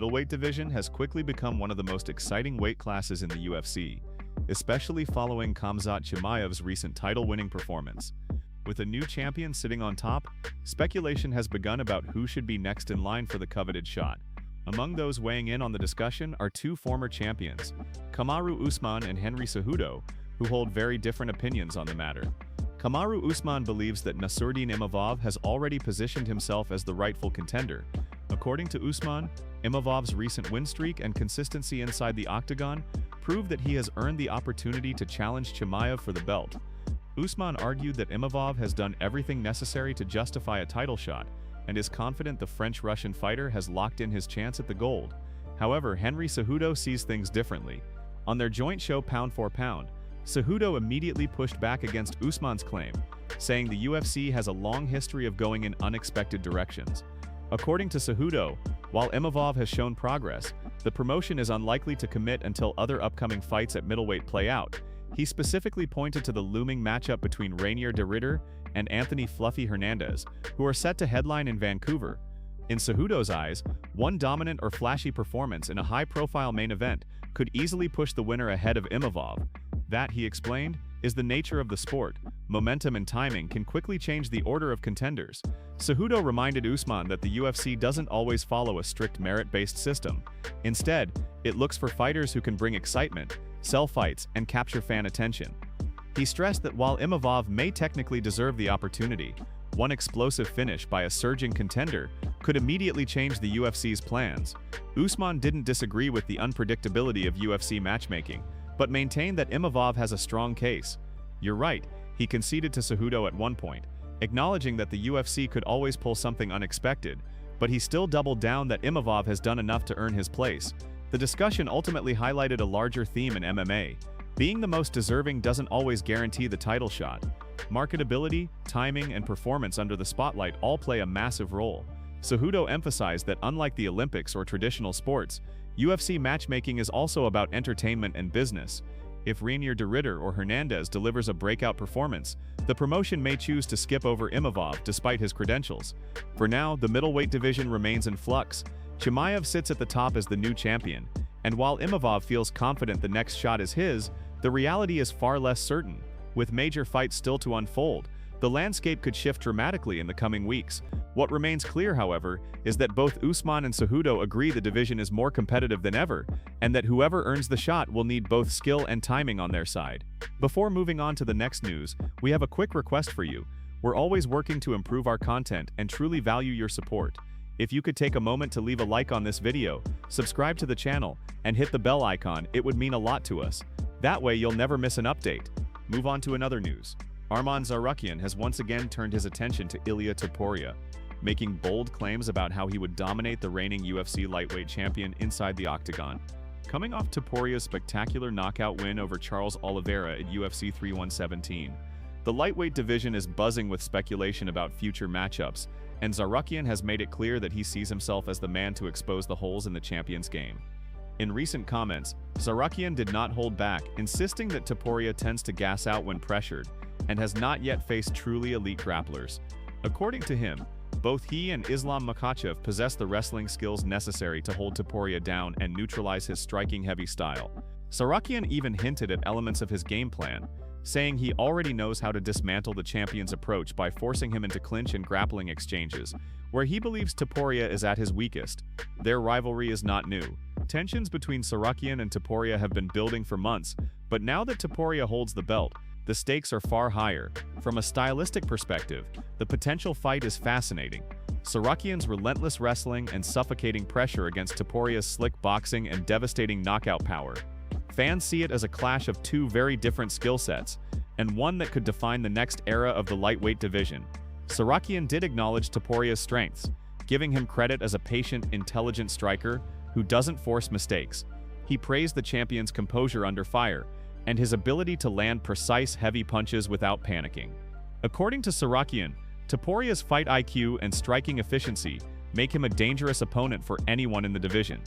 middleweight division has quickly become one of the most exciting weight classes in the UFC, especially following Khamzat Chimaev's recent title-winning performance. With a new champion sitting on top, speculation has begun about who should be next in line for the coveted shot. Among those weighing in on the discussion are two former champions, Kamaru Usman and Henry Cejudo, who hold very different opinions on the matter. Kamaru Usman believes that Nassourdine Imavov has already positioned himself as the rightful contender. According to Usman, Imavov's recent win streak and consistency inside the Octagon prove that he has earned the opportunity to challenge Chimaev for the belt. Usman argued that Imavov has done everything necessary to justify a title shot, and is confident the French-Russian fighter has locked in his chance at the gold. However, Henry Cejudo sees things differently. On their joint show Pound for Pound, Cejudo immediately pushed back against Usman's claim, saying the UFC has a long history of going in unexpected directions. According to Cejudo, while Imavov has shown progress, the promotion is unlikely to commit until other upcoming fights at middleweight play out. He specifically pointed to the looming matchup between Rainier de Ridder and Anthony "Fluffy" Hernandez, who are set to headline in Vancouver. In Cejudo's eyes, one dominant or flashy performance in a high-profile main event could easily push the winner ahead of Imavov. That, he explained, is the nature of the sport. Momentum and timing can quickly change the order of contenders. Cejudo reminded Usman that the UFC doesn't always follow a strict merit-based system. Instead, it looks for fighters who can bring excitement, sell fights, and capture fan attention. He stressed that while Imavov may technically deserve the opportunity, one explosive finish by a surging contender could immediately change the UFC's plans. Usman didn't disagree with the unpredictability of UFC matchmaking, but maintained that Imavov has a strong case. "You're right," he conceded to Cejudo at one point, acknowledging that the UFC could always pull something unexpected, but he still doubled down that Imavov has done enough to earn his place. The discussion ultimately highlighted a larger theme in MMA. Being the most deserving doesn't always guarantee the title shot. Marketability, timing, and performance under the spotlight all play a massive role. Cejudo emphasized that unlike the Olympics or traditional sports, UFC matchmaking is also about entertainment and business. If Rainier de Ridder or Hernandez delivers a breakout performance, the promotion may choose to skip over Imavov despite his credentials. For now, the middleweight division remains in flux. Chimaev sits at the top as the new champion, and while Imavov feels confident the next shot is his, the reality is far less certain. With major fights still to unfold, the landscape could shift dramatically in the coming weeks. What remains clear, however, is that both Usman and Cejudo agree the division is more competitive than ever, and that whoever earns the shot will need both skill and timing on their side. Before moving on to the next news, we have a quick request for you. We're always working to improve our content and truly value your support. If you could take a moment to leave a like on this video, subscribe to the channel, and hit the bell icon, it would mean a lot to us. That way you'll never miss an update. Move on to another news. Arman Tsarukyan has once again turned his attention to Ilia Topuria, making bold claims about how he would dominate the reigning UFC lightweight champion inside the Octagon. Coming off Topuria's spectacular knockout win over Charles Oliveira at UFC 317, the lightweight division is buzzing with speculation about future matchups, and Tsarukyan has made it clear that he sees himself as the man to expose the holes in the champion's game. In recent comments, Tsarukyan did not hold back, insisting that Topuria tends to gas out when pressured, and has not yet faced truly elite grapplers. According to him, both he and Islam Makhachev possess the wrestling skills necessary to hold Topuria down and neutralize his striking-heavy style. Tsarukyan even hinted at elements of his game plan, saying he already knows how to dismantle the champion's approach by forcing him into clinch and grappling exchanges, where he believes Topuria is at his weakest. Their rivalry is not new. Tensions between Tsarukyan and Topuria have been building for months, but now that Topuria holds the belt, the stakes are far higher. From a stylistic perspective, the potential fight is fascinating. Tsarukyan's relentless wrestling and suffocating pressure against Topuria's slick boxing and devastating knockout power. Fans see it as a clash of two very different skill sets, and one that could define the next era of the lightweight division. Tsarukyan did acknowledge Topuria's strengths, giving him credit as a patient, intelligent striker who doesn't force mistakes. He praised the champion's composure under fire, and his ability to land precise, heavy punches without panicking. According to Tsarukyan, Topuria's fight IQ and striking efficiency make him a dangerous opponent for anyone in the division.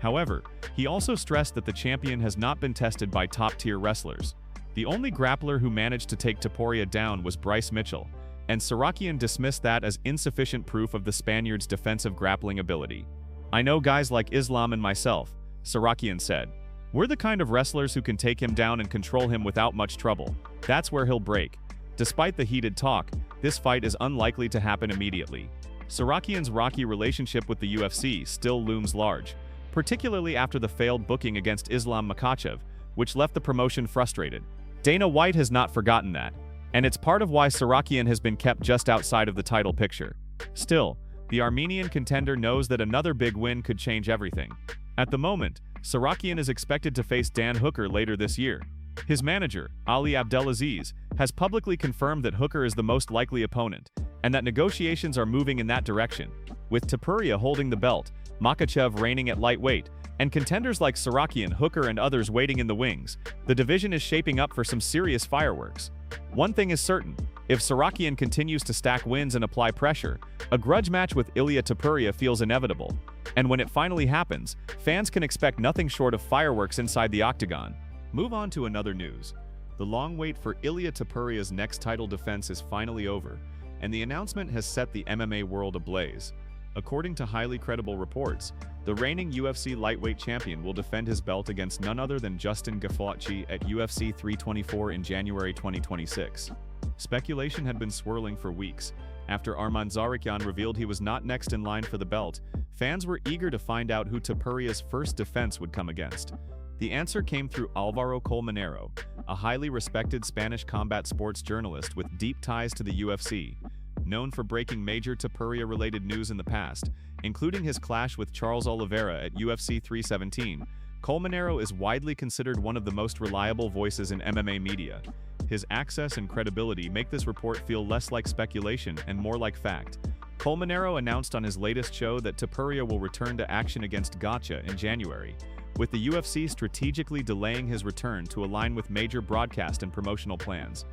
However, he also stressed that the champion has not been tested by top-tier wrestlers. The only grappler who managed to take Topuria down was Bryce Mitchell, and Tsarukyan dismissed that as insufficient proof of the Spaniard's defensive grappling ability. "I know guys like Islam and myself," Sarakian said. "We're the kind of wrestlers who can take him down and control him without much trouble. That's where he'll break." Despite the heated talk, this fight is unlikely to happen immediately. Sarakian's rocky relationship with the UFC still looms large, particularly after the failed booking against Islam Makhachev, which left the promotion frustrated. Dana White has not forgotten that, and it's part of why Sarakian has been kept just outside of the title picture. Still, the Armenian contender knows that another big win could change everything. At the moment, Sarakian is expected to face Dan Hooker later this year. His manager, Ali Abdelaziz, has publicly confirmed that Hooker is the most likely opponent, and that negotiations are moving in that direction. With Topuria holding the belt, Makhachev reigning at lightweight, and contenders like Sarakian, Hooker, and others waiting in the wings, the division is shaping up for some serious fireworks. One thing is certain: if Sarakian continues to stack wins and apply pressure, a grudge match with Ilia Topuria feels inevitable. And when it finally happens, fans can expect nothing short of fireworks inside the Octagon. Move on to another news. The long wait for Ilia Topuria's next title defense is finally over, and the announcement has set the MMA world ablaze. According to highly credible reports, the reigning UFC lightweight champion will defend his belt against none other than Justin Gaethje at UFC 324 in January 2026. Speculation had been swirling for weeks. After Arman Tsarukyan revealed he was not next in line for the belt, fans were eager to find out who Topuria's first defense would come against. The answer came through Álvaro Colmenero, a highly respected Spanish combat sports journalist with deep ties to the UFC. Known for breaking major Topuria-related news in the past, including his clash with Charles Oliveira at UFC 317, Colmenero is widely considered one of the most reliable voices in MMA media. His access and credibility make this report feel less like speculation and more like fact. Colmenero announced on his latest show that Topuria will return to action against Gaethje in January, with the UFC strategically delaying his return to align with major broadcast and promotional plans.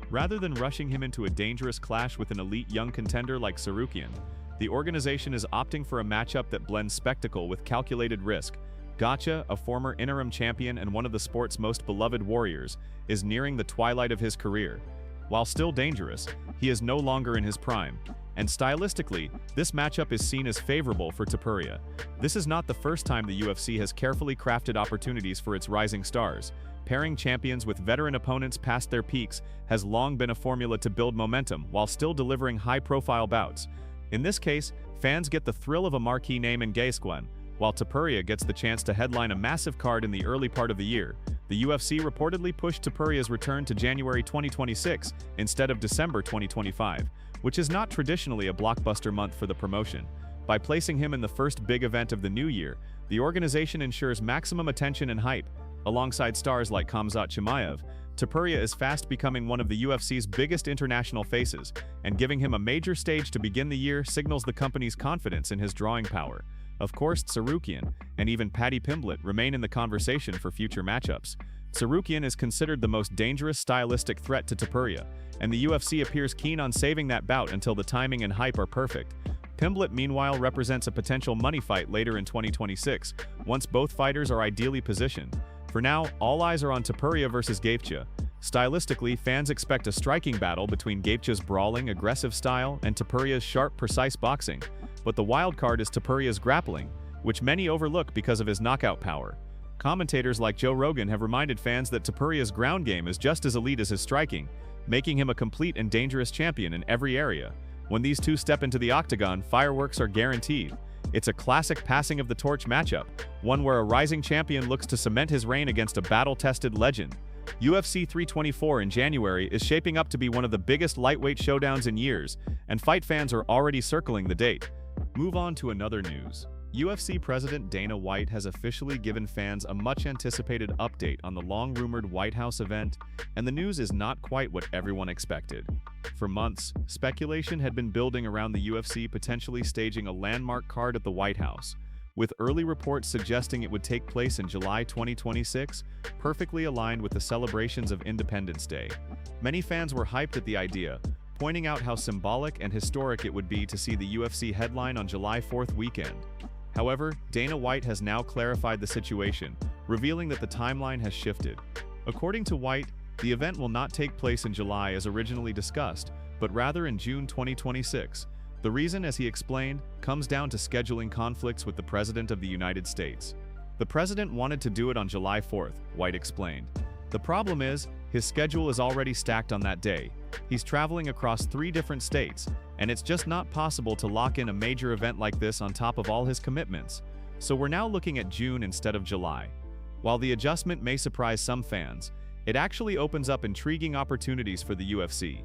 Rather than rushing him into a dangerous clash with an elite young contender like Tsarukyan, the organization is opting for a matchup that blends spectacle with calculated risk. Gaethje, a former interim champion and one of the sport's most beloved warriors, is nearing the twilight of his career. While still dangerous, he is no longer in his prime, and stylistically, this matchup is seen as favorable for Topuria. This is not the first time the UFC has carefully crafted opportunities for its rising stars. Pairing champions with veteran opponents past their peaks has long been a formula to build momentum while still delivering high-profile bouts. In this case, fans get the thrill of a marquee name in Gaethje, while Topuria gets the chance to headline a massive card in the early part of the year. The UFC reportedly pushed Topuria's return to January 2026 instead of December 2025, which is not traditionally a blockbuster month for the promotion. By placing him in the first big event of the new year, the organization ensures maximum attention and hype. Alongside stars like Khamzat Chimaev, Topuria is fast becoming one of the UFC's biggest international faces, and giving him a major stage to begin the year signals the company's confidence in his drawing power. Of course, Tsarukyan, and even Paddy Pimblett remain in the conversation for future matchups. Tsarukyan is considered the most dangerous stylistic threat to Topuria, and the UFC appears keen on saving that bout until the timing and hype are perfect. Pimblett, meanwhile, represents a potential money fight later in 2026, once both fighters are ideally positioned. For now, all eyes are on Topuria versus Gaethje. Stylistically, fans expect a striking battle between Gaethje's brawling, aggressive style and Topuria's sharp, precise boxing. But the wild card is Topuria's grappling, which many overlook because of his knockout power. Commentators like Joe Rogan have reminded fans that Topuria's ground game is just as elite as his striking, making him a complete and dangerous champion in every area. When these two step into the octagon, fireworks are guaranteed. It's a classic passing of the torch matchup, one where a rising champion looks to cement his reign against a battle-tested legend. UFC 324 in January is shaping up to be one of the biggest lightweight showdowns in years, and fight fans are already circling the date. Move on to another news. UFC President Dana White has officially given fans a much-anticipated update on the long-rumored White House event, and the news is not quite what everyone expected. For months, speculation had been building around the UFC potentially staging a landmark card at the White House, with early reports suggesting it would take place in July 2026, perfectly aligned with the celebrations of Independence Day. Many fans were hyped at the idea, pointing out how symbolic and historic it would be to see the UFC headline on July 4th weekend. However, Dana White has now clarified the situation, revealing that the timeline has shifted. According to White, the event will not take place in July as originally discussed, but rather in June 2026. The reason, as he explained, comes down to scheduling conflicts with the President of the United States. The President wanted to do it on July 4th, White explained. The problem is, his schedule is already stacked on that day. He's traveling across 3 different states, and it's just not possible to lock in a major event like this on top of all his commitments. So we're now looking at June instead of July. While the adjustment may surprise some fans, it actually opens up intriguing opportunities for the UFC.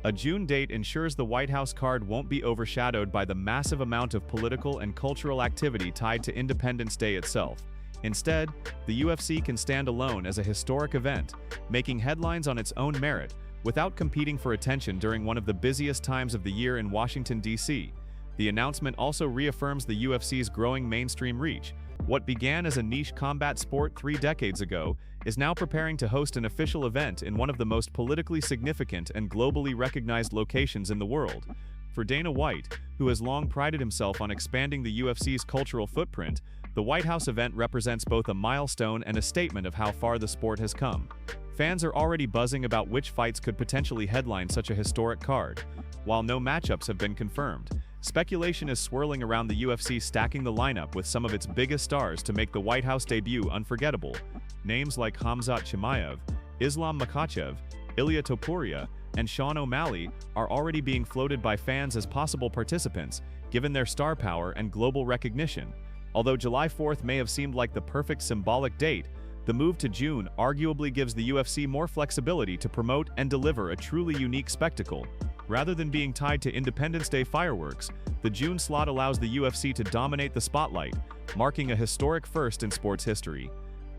A June date ensures the White House card won't be overshadowed by the massive amount of political and cultural activity tied to Independence Day itself. Instead, the UFC can stand alone as a historic event, making headlines on its own merit, without competing for attention during one of the busiest times of the year in Washington, D.C. The announcement also reaffirms the UFC's growing mainstream reach. What began as a niche combat sport 3 decades ago is now preparing to host an official event in one of the most politically significant and globally recognized locations in the world. For Dana White, who has long prided himself on expanding the UFC's cultural footprint, the White House event represents both a milestone and a statement of how far the sport has come. Fans are already buzzing about which fights could potentially headline such a historic card. While no matchups have been confirmed, speculation is swirling around the UFC stacking the lineup with some of its biggest stars to make the White House debut unforgettable. Names like Khamzat Chimaev, Islam Makhachev, Ilia Topuria, and Sean O'Malley are already being floated by fans as possible participants, given their star power and global recognition. Although July 4th may have seemed like the perfect symbolic date, the move to June arguably gives the UFC more flexibility to promote and deliver a truly unique spectacle. Rather than being tied to Independence Day fireworks, the June slot allows the UFC to dominate the spotlight, marking a historic first in sports history.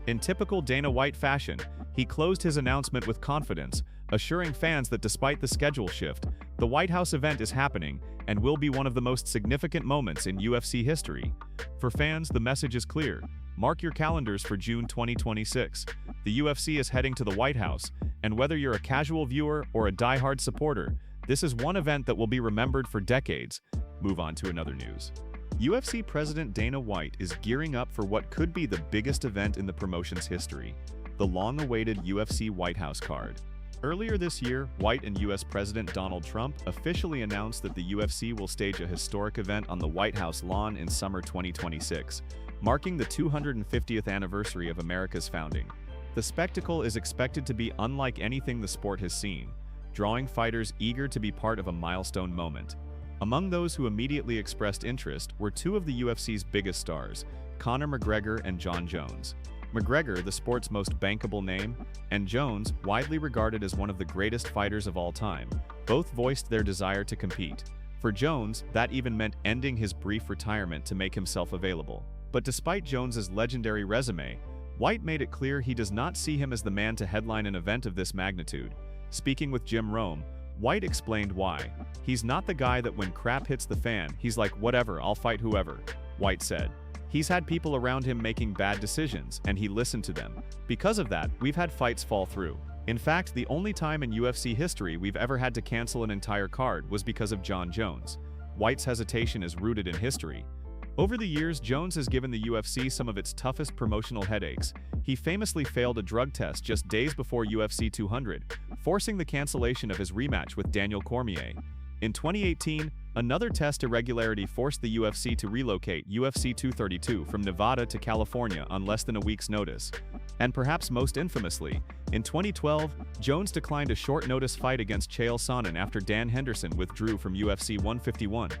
In typical Dana White fashion, he closed his announcement with confidence, assuring fans that despite the schedule shift, the White House event is happening and will be one of the most significant moments in UFC history. For fans, the message is clear. Mark your calendars for June 2026. The UFC is heading to the White House, and whether you're a casual viewer or a die-hard supporter, this is one event that will be remembered for decades. Move on to another news. UFC President Dana White is gearing up for what could be the biggest event in the promotion's history, the long-awaited UFC White House Card. Earlier this year, White and U.S. President Donald Trump officially announced that the UFC will stage a historic event on the White House lawn in summer 2026, marking the 250th anniversary of America's founding. The spectacle is expected to be unlike anything the sport has seen, drawing fighters eager to be part of a milestone moment. Among those who immediately expressed interest were 2 of the UFC's biggest stars, Conor McGregor and Jon Jones. McGregor, the sport's most bankable name, and Jones, widely regarded as one of the greatest fighters of all time, both voiced their desire to compete. For Jones, that even meant ending his brief retirement to make himself available. But despite Jones's legendary resume, White made it clear he does not see him as the man to headline an event of this magnitude. Speaking with Jim Rome, White explained why. He's not the guy that when crap hits the fan, he's like, whatever, I'll fight whoever, White said. He's had people around him making bad decisions, and he listened to them. Because of that, we've had fights fall through. In fact, the only time in UFC history we've ever had to cancel an entire card was because of Jon Jones. White's hesitation is rooted in history. Over the years, Jones has given the UFC some of its toughest promotional headaches. He famously failed a drug test just days before UFC 200, forcing the cancellation of his rematch with Daniel Cormier. In 2018, another test irregularity forced the UFC to relocate UFC 232 from Nevada to California on less than a week's notice. And perhaps most infamously, in 2012, Jones declined a short-notice fight against Chael Sonnen after Dan Henderson withdrew from UFC 151.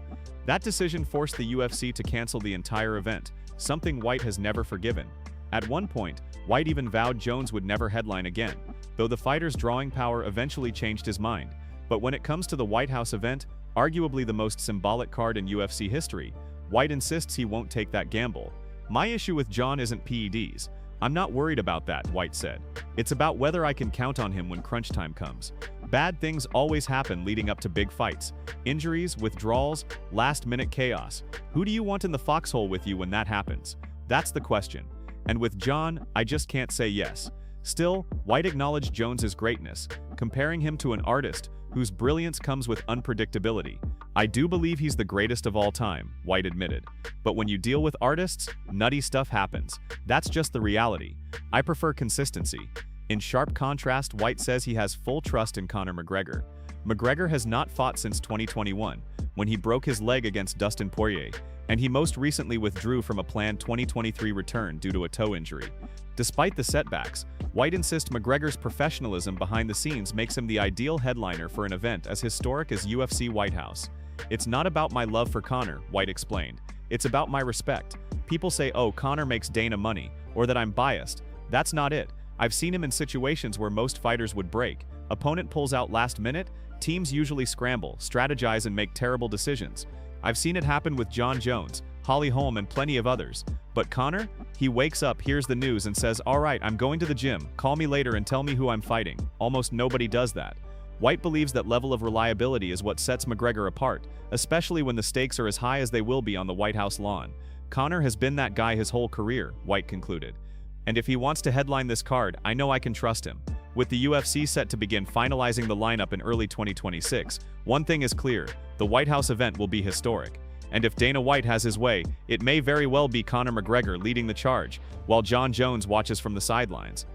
That decision forced the UFC to cancel the entire event, something White has never forgiven. At one point, White even vowed Jones would never headline again, though the fighter's drawing power eventually changed his mind. But when it comes to the White House event, arguably the most symbolic card in UFC history, White insists he won't take that gamble. My issue with Jon isn't PEDs. I'm not worried about that, White said. It's about whether I can count on him when crunch time comes. Bad things always happen leading up to big fights. Injuries, withdrawals, last-minute chaos. Who do you want in the foxhole with you when that happens? That's the question. And with Jon, I just can't say yes. Still, White acknowledged Jones's greatness, comparing him to an artist whose brilliance comes with unpredictability. I do believe he's the greatest of all time, White admitted. But when you deal with artists, nutty stuff happens. That's just the reality. I prefer consistency. In sharp contrast, White says he has full trust in Conor McGregor. McGregor has not fought since 2021, when he broke his leg against Justin Poirier, and he most recently withdrew from a planned 2023 return due to a toe injury. Despite the setbacks, White insists McGregor's professionalism behind the scenes makes him the ideal headliner for an event as historic as UFC White House. "It's not about my love for Conor," White explained. "It's about my respect. People say, oh, Conor makes Dana money, or that I'm biased. That's not it. I've seen him in situations where most fighters would break. Opponent pulls out last minute, teams usually scramble, strategize and make terrible decisions. I've seen it happen with Jon Jones, Holly Holm and plenty of others. But Conor? He wakes up, hears the news and says, all right, I'm going to the gym, call me later and tell me who I'm fighting. Almost nobody does that." White believes that level of reliability is what sets McGregor apart, especially when the stakes are as high as they will be on the White House lawn. "Conor has been that guy his whole career," White concluded. "And if he wants to headline this card, I know I can trust him." With the UFC set to begin finalizing the lineup in early 2026, one thing is clear: the White House event will be historic. And if Dana White has his way, it may very well be Conor McGregor leading the charge, while Jon Jones watches from the sidelines.